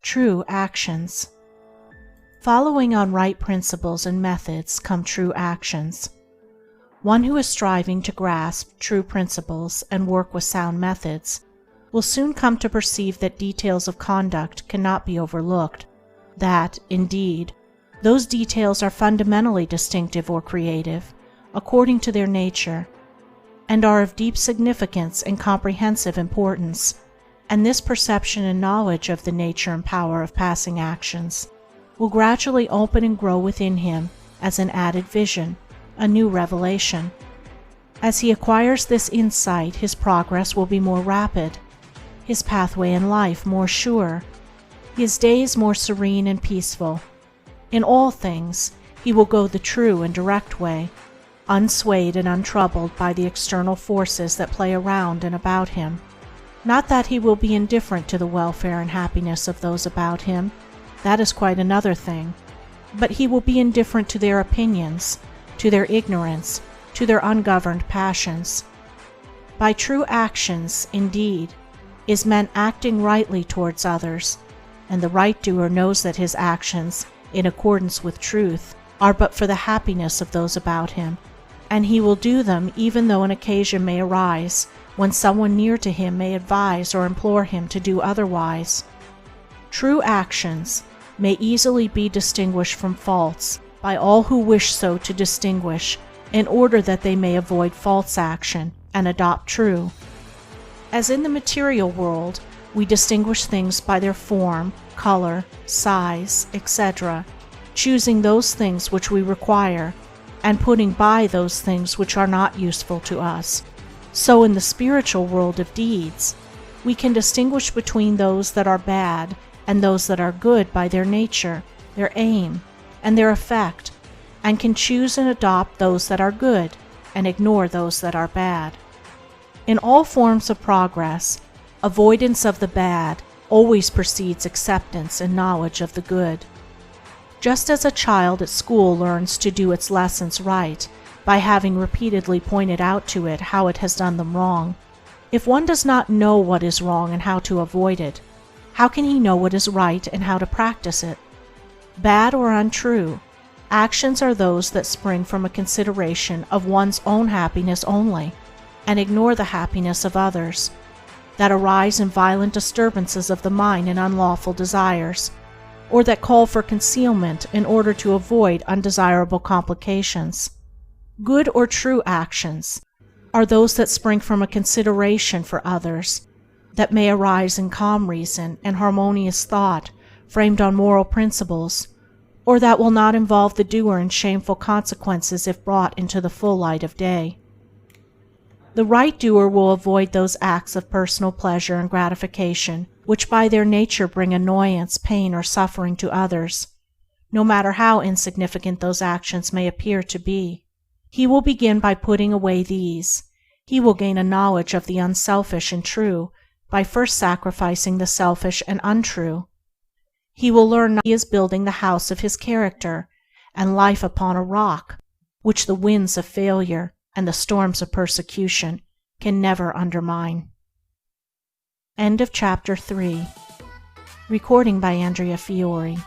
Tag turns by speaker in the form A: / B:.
A: True actions. Following on right principles and methods come true actions. One who is striving to grasp true principles and work with sound methods will soon come to perceive that details of conduct cannot be overlooked, that, indeed, those details are fundamentally distinctive or creative, according to their nature, and are of deep significance and comprehensive importance, and this perception and knowledge of the nature and power of passing actions will gradually open and grow within him as an added vision, a new revelation. As he acquires this insight, his progress will be more rapid, his pathway in life more sure, his days more serene and peaceful. In all things, he will go the true and direct way, unswayed and untroubled by the external forces that play around and about him. Not that he will be indifferent to the welfare and happiness of those about him, that is quite another thing, but he will be indifferent to their opinions, to their ignorance, to their ungoverned passions. By true actions, indeed, is meant acting rightly towards others, and the right doer knows that his actions, in accordance with truth, are but for the happiness of those about him, and he will do them even though an occasion may arise when someone near to him may advise or implore him to do otherwise. True actions may easily be distinguished from false by all who wish so to distinguish, in order that they may avoid false action and adopt true. As in the material world, we distinguish things by their form, color, size, etc., choosing those things which we require, and putting by those things which are not useful to us. So in the spiritual world of deeds, we can distinguish between those that are bad and those that are good by their nature, their aim, and their effect, and can choose and adopt those that are good and ignore those that are bad. In all forms of progress, avoidance of the bad always precedes acceptance and knowledge of the good. Just as a child at school learns to do its lessons right by having repeatedly pointed out to it how it has done them wrong, if one does not know what is wrong and how to avoid it, how can he know what is right and how to practice it? Bad or untrue, actions are those that spring from a consideration of one's own happiness only, and ignore the happiness of others, that arise in violent disturbances of the mind and unlawful desires, or that call for concealment in order to avoid undesirable complications. Good or true actions are those that spring from a consideration for others, that may arise in calm reason and harmonious thought framed on moral principles, or that will not involve the doer in shameful consequences if brought into the full light of day. The right doer will avoid those acts of personal pleasure and gratification which by their nature bring annoyance, pain, or suffering to others, no matter how insignificant those actions may appear to be. He will begin by putting away these. He will gain a knowledge of the unselfish and true by first sacrificing the selfish and untrue. He will learn that he is building the house of his character and life upon a rock, which the winds of failure and the storms of persecution can never undermine. End of Chapter 3. Recording by Andrea Fiore.